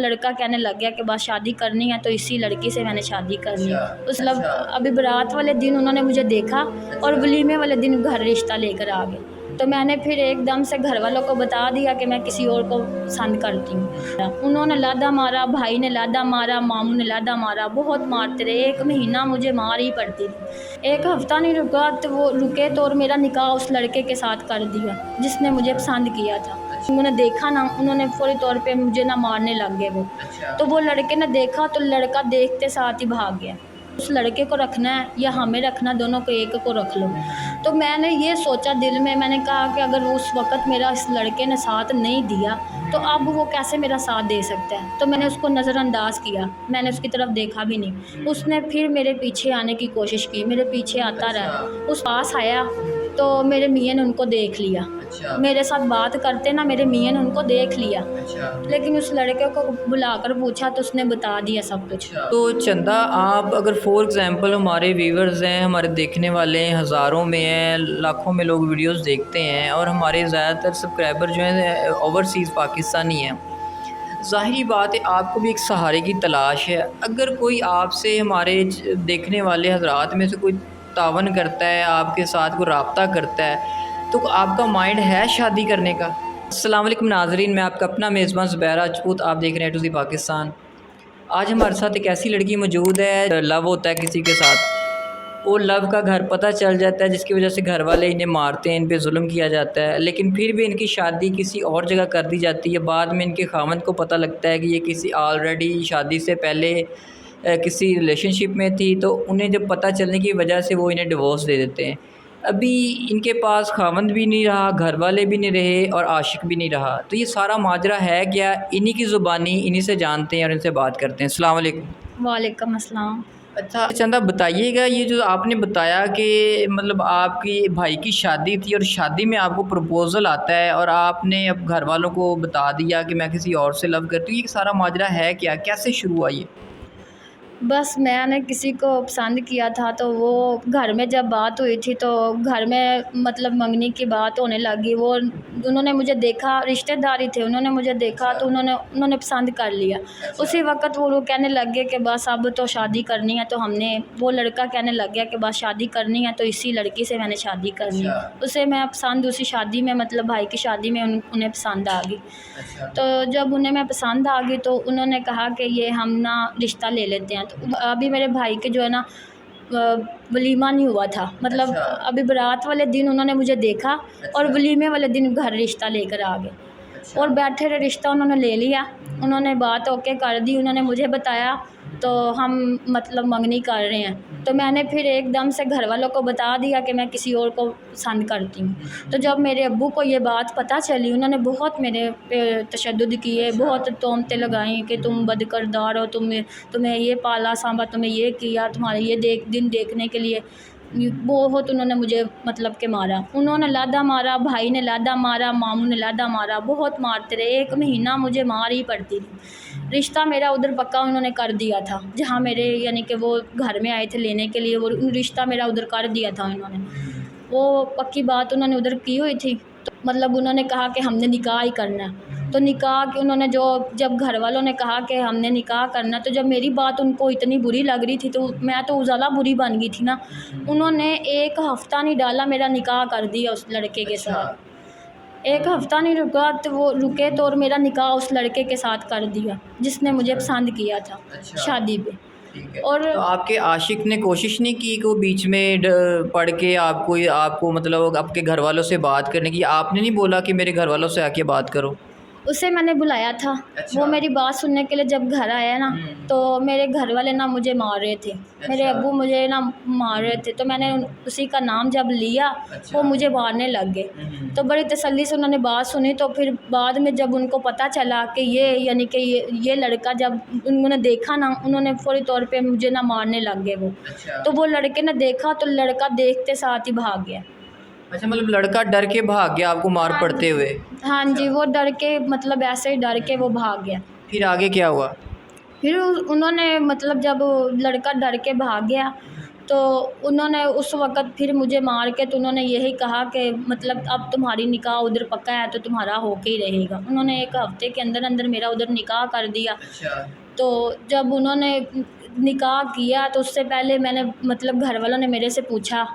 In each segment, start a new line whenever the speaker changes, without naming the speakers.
लड़का कहने लग गया कि बस शादी करनी है तो इसी लड़की से मैंने शादी करनी है। उस
अच्छा।
अभी बारात वाले दिन उन्होंने मुझे देखा और वलीमे वाले दिन घर रिश्ता लेकर आ गए। तो मैंने फिर एकदम से घर वालों को बता दिया कि मैं किसी और को पसंद करती हूँ। उन्होंने लादा मारा, भाई ने लादा मारा, मामू ने लादा मारा, बहुत मारते रहे। 1 महीना मुझे मार ही पड़ती थी। 1 हफ़्ता नहीं रुका तो वो रुके तो और मेरा निकाह उस लड़के के साथ कर दिया जिसने मुझे पसंद किया था। उन्होंने देखा ना, उन्होंने फ़ौरी तौर पे मुझे ना मारने लग गए वो।
अच्छा।
तो वो लड़के ने देखा तो लड़का देखते साथ ही भाग गया। उस लड़के को रखना है या हमें रखना, दोनों को एक को रख लो। तो मैंने ये सोचा दिल में, मैंने कहा कि अगर उस वक़्त मेरा इस लड़के ने साथ नहीं दिया तो अब वो कैसे मेरा साथ दे सकता है। तो मैंने उसको नज़रअंदाज़ किया, मैंने उसकी तरफ देखा भी नहीं। उसने फिर मेरे पीछे आने की कोशिश की, मेरे पीछे आता रहा। उस पास आया तो मेरे मियाँ ने उनको देख लिया।
अच्छा।
मेरे साथ बात करते ना मेरे मियाँ ने उनको देख लिया।
अच्छा।
लेकिन उस लड़के को बुलाकर पूछा तो उसने बता दिया सब कुछ।
तो चंदा, आप अगर फॉर एग्ज़ाम्पल हमारे व्यूवर्स हैं, हमारे देखने वाले हैं, हज़ारों में हैं, लाखों में लोग वीडियोस देखते हैं और हमारे ज़्यादातर सब्सक्राइबर जो हैं ओवरसीज़ पाकिस्तानी हैं। ज़ाहिरी बात है आपको भी एक सहारे की तलाश है। अगर कोई आपसे, हमारे देखने वाले हज़रात में से कोई तावन करता है, आपके साथ कोई राब्ता करता है, तो आपका माइंड है शादी करने का? अस्सलाम वालेकुम नाज़रीन, मैं आपका अपना मेज़बान ज़ुबैर राजपूत, आप देख रहे हैं टू ज़ी पाकिस्तान। आज हमारे साथ एक ऐसी लड़की मौजूद है, लव होता है किसी के साथ, वो लव का घर पता चल जाता है जिसकी वजह से घर वाले इन्हें मारते हैं, इन पे जुल्म किया जाता है, लेकिन फिर भी इनकी शादी किसी और जगह कर दी जाती है। बाद में इनके खामंद को पता लगता है कि ये किसी ऑलरेडी शादी से पहले किसी रिलेशनशिप में थी, तो उन्हें जब पता चलने की वजह से वो इन्हें डिवोर्स दे देते हैं। अभी इनके पास खामंद भी नहीं रहा, घर वाले भी नहीं रहे और आशिक भी नहीं रहा। तो ये सारा माजरा है क्या? इन्हीं की ज़ुबानी इन्हीं से जानते हैं और इनसे बात करते हैं। अस्सलाम वालेकुम।
वालेकुम अस्सलाम।
अच्छा चंदा, बताइएगा ये जो आपने बताया कि मतलब आपकी भाई की शादी थी और शादी में आपको प्रपोज़ल आता है और आपने अब घर वालों को बता दिया कि मैं किसी और से लव करती हूँ, ये सारा माजरा है क्या? कैसे शुरू हुआ ये?
बस मैंने किसी को पसंद किया था तो वो घर में जब बात हुई थी तो घर में मतलब मंगनी की बात होने लगी। वो उन्होंने मुझे देखा, रिश्तेदार ही थे, उन्होंने मुझे देखा तो उन्होंने पसंद कर लिया। उसी वक़्त वो कहने लग गए कि बस अब तो शादी करनी है। तो वो लड़का कहने लग गया कि बस शादी करनी है तो इसी लड़की से मैंने शादी करनी है। उसे मैं पसंद उसी शादी में, मतलब भाई की शादी में उन्हें पसंद आ गई। तो जब उन्हें मैं पसंद आ गई तो उन्होंने कहा कि ये हम ना रिश्ता ले लेते हैं। तो अभी मेरे भाई के जो है ना वलीमा नहीं हुआ था, मतलब अभी बारात वाले दिन उन्होंने मुझे देखा और वलीमे वाले दिन घर रिश्ता लेकर आ गए। और बैठे रहे, रिश्ता उन्होंने ले लिया, उन्होंने बात ओके कर दी, उन्होंने मुझे बताया तो हम मतलब मंगनी कर रहे हैं। तो मैंने फिर एकदम से घर वालों को बता दिया कि मैं किसी और को पसंद करती हूँ। तो जब मेरे अब्बू को ये बात पता चली, उन्होंने बहुत मेरे पे तशद्दुद किए, बहुत तोहमतें लगाई कि तुम बदकिरदार हो, तुम्हें ये पाला सांभा, तुम्हें ये किया, तुम्हारे ये दिन देखने के लिए बहुत उन्होंने मुझे मतलब के मारा। उन्होंने लादा मारा, भाई ने लादा मारा, मामू ने लादा मारा, बहुत मारते रहे। 1 महीना मुझे मार ही पड़ती थी। रिश्ता मेरा उधर पक्का उन्होंने कर दिया था, जहाँ मेरे यानी कि वो घर में आए थे लेने के लिए, वो रिश्ता मेरा उधर कर दिया था उन्होंने। वो पक्की बात उन्होंने उधर की हुई थी। तो मतलब उन्होंने कहा कि हमने निकाह ही करना है। तो निकाह के उन्होंने जब घर वालों ने कहा कि हमने निकाह करना, तो जब मेरी बात उनको इतनी बुरी लग रही थी तो मैं तो ज़्यादा बुरी बन गई थी ना। उन्होंने 1 हफ़्ता नहीं डाला, मेरा निकाह कर दिया उस लड़के के साथ। 1 हफ़्ता नहीं रुका तो वो रुके तो और मेरा निकाह उस लड़के के साथ कर दिया जिसने मुझे पसंद किया था शादी पे। और
तो आपके आशिक ने कोशिश नहीं की कि वो बीच में पढ़ के आपको मतलब आपके घर वालों से बात करने की? आपने नहीं बोला कि मेरे घर वालों से आके बात करो?
उसे मैंने बुलाया था। वो मेरी बात सुनने के लिए जब घर आया ना, तो मेरे घर वाले ना मुझे मार रहे थे, मेरे अब्बू मुझे ना मार रहे थे। तो मैंने उसी का नाम जब लिया वो मुझे मारने लग गए। तो बड़ी तसल्ली से उन्होंने बात सुनी। तो फिर बाद में जब उनको पता चला कि ये यानी कि ये लड़का, जब उन्होंने देखा ना, उन्होंने फ़ौरी तौर पे मुझे ना मारने लग गए वो। तो वो लड़के ने देखा तो लड़का देखते साथ ही भाग गया।
अच्छा, मतलब लड़का डर के भाग गया आपको मार पड़ते हुए?
हाँ जी, वो डर के, मतलब ऐसे ही डर के वो भाग गया।
फिर आगे क्या हुआ?
फिर उन्होंने मतलब जब लड़का डर के भाग गया तो उन्होंने उस वक़्त फिर मुझे मार के तो उन्होंने यही कहा कि मतलब अब तुम्हारी निकाह उधर पक्का है तो तुम्हारा होके ही रहेगा। उन्होंने 1 हफ़्ते के अंदर अंदर मेरा उधर निकाह कर दिया।
अच्छा।
तो जब उन्होंने निकाह किया तो उससे पहले मैंने मतलब घर वालों ने मेरे से पूछा,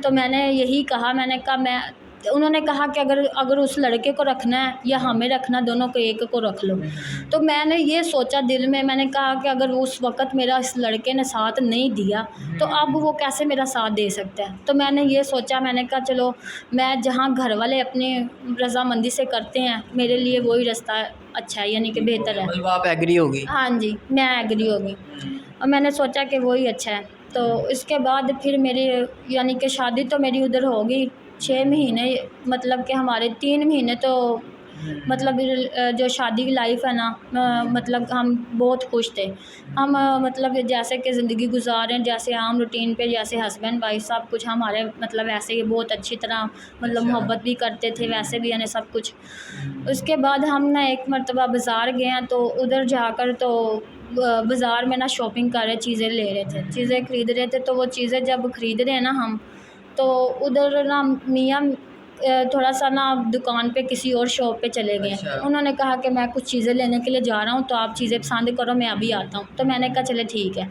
तो मैंने यही कहा, मैंने कहा मैं उन्होंने कहा कि अगर उस लड़के को रखना है या हमें रखना, दोनों को एक को रख लो। तो मैंने ये सोचा दिल में, मैंने कहा कि अगर उस वक़्त मेरा इस लड़के ने साथ नहीं दिया तो अब वो कैसे मेरा साथ दे सकता है। तो मैंने ये सोचा, मैंने कहा चलो मैं जहाँ घर वाले अपनी रज़ामंदी से करते हैं मेरे लिए वही रास्ता अच्छा है, यानी कि बेहतर है।
मतलब आप एग्री होगी?
हाँ जी, मैं एग्री हो गई और मैंने सोचा कि वही अच्छा है। तो इसके बाद फिर मेरी यानी कि शादी तो मेरी उधर हो गई 6 महीने, मतलब कि हमारे 3 महीने तो मतलब जो शादी की लाइफ है ना, मतलब हम बहुत खुश थे। हम मतलब जैसे कि ज़िंदगी गुजार रहे हैं जैसे आम रूटीन पे, जैसे हस्बैंड वाइफ सब कुछ हमारे मतलब ऐसे ही बहुत अच्छी तरह मतलब मोहब्बत भी करते थे, वैसे भी यानी सब कुछ। उसके बाद हम ना एक मरतबा बाज़ार गए हैं, तो उधर जाकर तो बाज़ार में ना शॉपिंग कर रहे, चीज़ें ले रहे थे, चीज़ें ख़रीद रहे थे। तो वो चीज़ें जब ख़रीद रहे हैं ना हम, तो उधर ना मियाँ थोड़ा सा ना दुकान पे किसी और शॉप पे चले गए।
अच्छा।
उन्होंने कहा कि मैं कुछ चीज़ें लेने के लिए जा रहा हूँ, तो आप चीज़ें पसंद करो, मैं अभी आता हूँ। तो मैंने कहा चले ठीक है।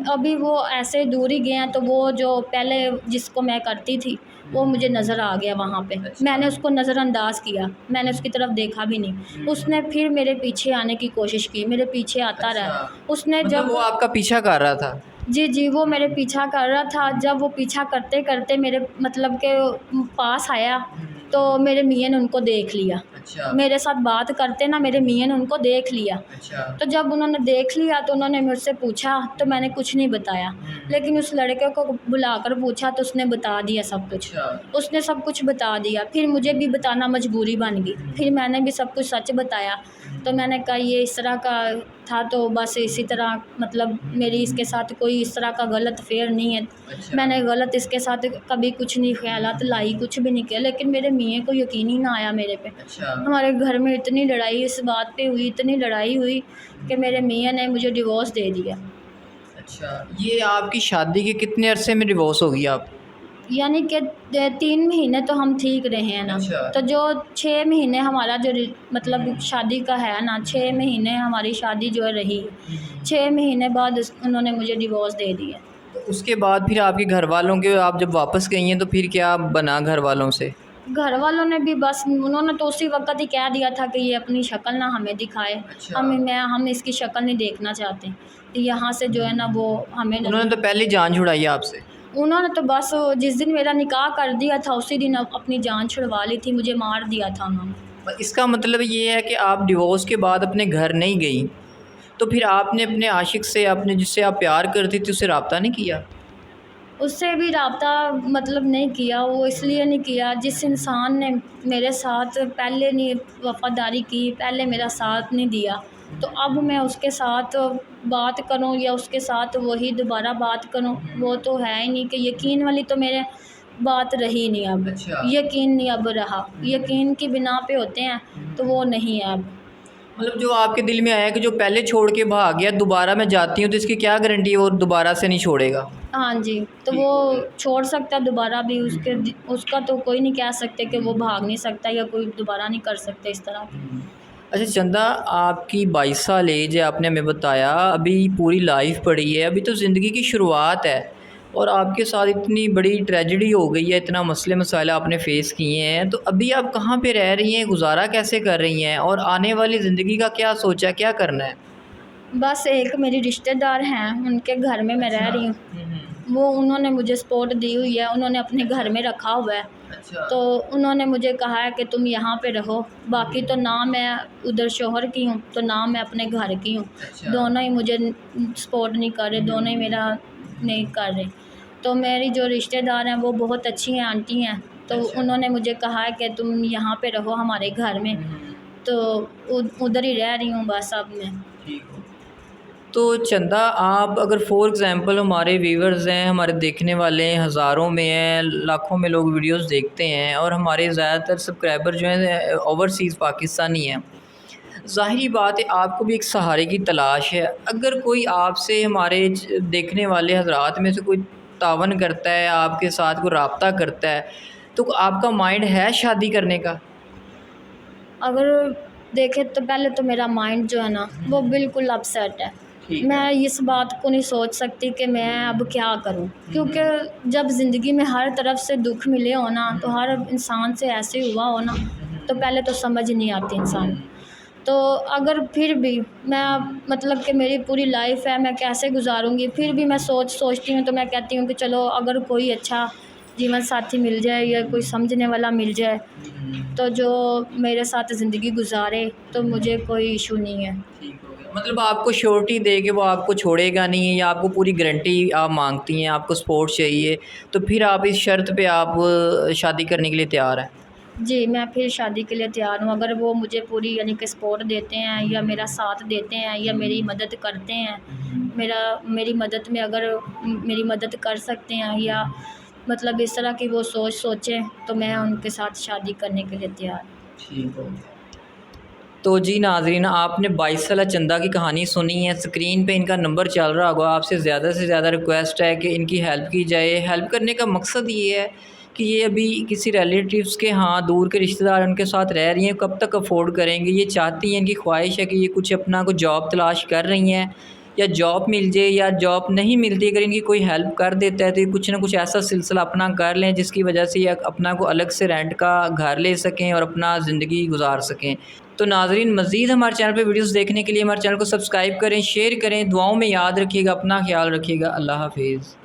अभी वो ऐसे दूर ही गए हैं, तो वो जो पहले जिसको मैं करती थी वो मुझे नज़र आ गया वहाँ पे।
अच्छा।
मैंने उसको नज़रअंदाज़ किया, मैंने उसकी तरफ देखा भी नहीं। उसने फिर मेरे पीछे आने की कोशिश की, मेरे पीछे आता रहा।
अच्छा।
उसने
मतलब
जब
वो आपका पीछा कर रहा था?
जी, जी, वो मेरे पीछा कर रहा था। जब वो पीछा करते-करते मेरे मतलब के पास आया, तो मेरे मियाँ ने उनको देख लिया।
अच्छा।
मेरे साथ बात करते ना मेरे मियाँ ने उनको देख लिया।
अच्छा।
तो जब उन्होंने देख लिया तो उन्होंने मुझसे पूछा, तो मैंने कुछ नहीं बताया। लेकिन उस लड़के को बुलाकर पूछा तो उसने बता दिया सब कुछ।
अच्छा।
उसने सब कुछ बता दिया, फिर मुझे भी बताना मजबूरी बन गई। फिर मैंने भी सब कुछ सच बताया। तो मैंने कहा ये इस तरह का था, तो बस इसी तरह मतलब मेरी इसके साथ कोई इस तरह का गलत अफेयर नहीं है।
अच्छा।
मैंने गलत इसके साथ कभी कुछ नहीं ख़यालात लाई, कुछ भी नहीं किया। लेकिन मेरे मियाँ को यकीन ही ना आया मेरे पे।
अच्छा।
हमारे घर में इतनी लड़ाई इस बात पे हुई, इतनी लड़ाई हुई कि मेरे मियाँ ने मुझे डिवोर्स दे दिया।
अच्छा, ये आपकी शादी के कितने अरसे में डिवोर्स हो गई आपकी?
यानी कि 3 महीने तो हम ठीक रहे हैं ना।
अच्छा।
तो जो 6 महीने हमारा जो मतलब शादी का है ना, 6 महीने हमारी शादी जो रही, 6 महीने बाद उन्होंने मुझे डिवोर्स दे दिया।
तो उसके बाद फिर आपके घर वालों के आप जब वापस गई हैं तो फिर क्या बना घर वालों से?
घर वालों ने भी बस उन्होंने तो उसी वक़्त ही कह दिया था कि ये अपनी शक्ल ना हमें दिखाए।
अच्छा।
हम इसकी शक्ल नहीं देखना चाहते। यहाँ से जो है ना वो हमें
उन्होंने तो पहले ही जान छुड़ाई आपसे?
उन्होंने तो बस जिस दिन मेरा निकाह कर दिया था उसी दिन अपनी जान छुड़वा ली थी, मुझे मार दिया था उन्होंने।
इसका मतलब ये है कि आप डिवोर्स के बाद अपने घर नहीं गई, तो फिर आपने अपने आशिक से, अपने जिससे आप प्यार करती थी, उससे रब्ता नहीं किया?
उससे भी राब्ता मतलब नहीं किया, वो इसलिए नहीं किया जिस इंसान ने मेरे साथ पहले नहीं वफ़ादारी की, पहले मेरा साथ नहीं दिया, तो अब मैं उसके साथ बात करूं या उसके साथ वही दोबारा बात करूं, वो तो है ही नहीं कि यकीन वाली तो मेरे बात रही नहीं अब।
अच्छा।
यकीन नहीं अब रहा, यकीन की बिना पे होते हैं तो वो नहीं है अब।
मतलब जो आपके दिल में आया कि जो पहले छोड़ के भाग गया दोबारा मैं जाती हूँ, तो इसकी क्या गारंटी है वो दोबारा से नहीं छोड़ेगा?
हाँ जी, तो वो छोड़ सकता है दोबारा भी, उसका तो कोई नहीं कह सकते कि वो भाग नहीं सकता या कोई दोबारा नहीं कर सकते इस तरह की।
अच्छा चंदा, आपकी 22 साल एज है, आपने हमें बताया, अभी पूरी लाइफ पड़ी है, अभी तो ज़िंदगी की शुरुआत है और आपके साथ इतनी बड़ी ट्रेजेडी हो गई है, इतना मसले मसाइल आपने फ़ेस किए हैं, तो अभी आप कहाँ पे रह रही हैं, गुजारा कैसे कर रही हैं और आने वाली ज़िंदगी का क्या सोचा है, क्या करना है?
बस एक मेरी रिश्तेदार हैं, उनके घर में मैं रह
अच्छा।
रही हूँ। वो उन्होंने मुझे सपोर्ट दी हुई है, उन्होंने अपने घर में रखा हुआ है।
अच्छा।
तो उन्होंने मुझे कहा है कि तुम यहाँ पे रहो, बाकी तो ना मैं उधर शोहर की हूँ तो ना मैं अपने घर की हूँ।
अच्छा।
दोनों ही मुझे सपोर्ट नहीं कर रहे, दोनों ही मेरा नहीं कर रहे। तो मेरी जो रिश्तेदार हैं वो बहुत अच्छी हैं, आंटी हैं। तो
अच्छा।
उन्होंने मुझे कहा है कि तुम यहाँ पे रहो हमारे घर में। तो उधर ही रह रही हूँ बस अब मैं।
ठीक हो। तो चंदा, आप अगर फॉर एग्ज़ाम्पल हमारे व्यूवर्स हैं, हमारे देखने वाले हैं, हज़ारों में हैं, लाखों में लोग वीडियोस देखते हैं और हमारे ज़्यादातर सब्सक्राइबर जो हैं ओवरसीज़ पाकिस्तानी हैं। ज़ाहिरी बात है आपको भी एक सहारे की तलाश है। अगर कोई आपसे, हमारे देखने वाले हज़रात में से कोई तावन करता है, आपके साथ कोई रब्ता करता है, तो आपका माइंड है शादी करने का?
अगर देखें तो पहले तो मेरा माइंड जो है ना वो बिल्कुल अपसेट है।
ठीक है।
मैं इस बात को नहीं सोच सकती कि मैं अब क्या करूं, क्योंकि जब ज़िंदगी में हर तरफ से दुख मिले हो ना, तो हर इंसान से ऐसे हुआ हो ना, तो पहले तो समझ नहीं आती इंसान। तो अगर फिर भी मैं मतलब कि मेरी पूरी लाइफ है, मैं कैसे गुजारूंगी, फिर भी मैं सोचती हूँ तो मैं कहती हूँ कि चलो अगर कोई अच्छा जीवन साथी मिल जाए या कोई समझने वाला मिल जाए तो जो मेरे साथ ज़िंदगी गुजारे, तो मुझे कोई इशू नहीं है।
ठीक हो गया। मतलब आपको श्योरिटी दे के वो आपको छोड़ेगा नहीं है, या आपको पूरी गारंटी आप मांगती हैं, आपको सपोर्ट चाहिए, तो फिर आप इस शर्त पे आप शादी करने के लिए तैयार हैं?
जी, मैं फिर शादी के लिए तैयार हूँ, अगर वो मुझे पूरी यानी कि सपोर्ट देते हैं या मेरा साथ देते हैं या मेरी मदद करते हैं, मेरी मदद में अगर मेरी मदद कर सकते हैं या मतलब इस तरह की वो सोचें, तो मैं उनके साथ शादी करने के लिए तैयार हूँ।
ठीक हो गया। तो जी नाज़रीन, आपने 22 साला चंदा की कहानी सुनी है। स्क्रीन पे इनका नंबर चल रहा होगा। आपसे ज़्यादा से ज़्यादा रिक्वेस्ट है कि इनकी हेल्प की जाए। हेल्प करने का मकसद ये है कि ये अभी किसी रिलेटिव्स के यहाँ, दूर के रिश्तेदार उनके साथ रह रही हैं, कब तक अफोर्ड करेंगी। ये चाहती हैं, इनकी ख्वाहिश है कि ये कुछ अपना कोई जॉब तलाश कर रही हैं, या जॉब मिल जाए या जॉब नहीं मिलती, अगर इनकी कोई हेल्प कर देता है तो ये कुछ ना कुछ ऐसा सिलसिला अपना कर लें जिसकी वजह से ये अपना को अलग से रेंट का घर ले सकें और अपना ज़िंदगी गुजार सकें। तो नाज़रीन, मज़ीद हमारे चैनल पे वीडियोस देखने के लिए हमारे चैनल को सब्सक्राइब करें, शेयर करें, दुआओं में याद रखिएगा, अपना ख्याल रखिएगा। अल्लाह हाफिज़।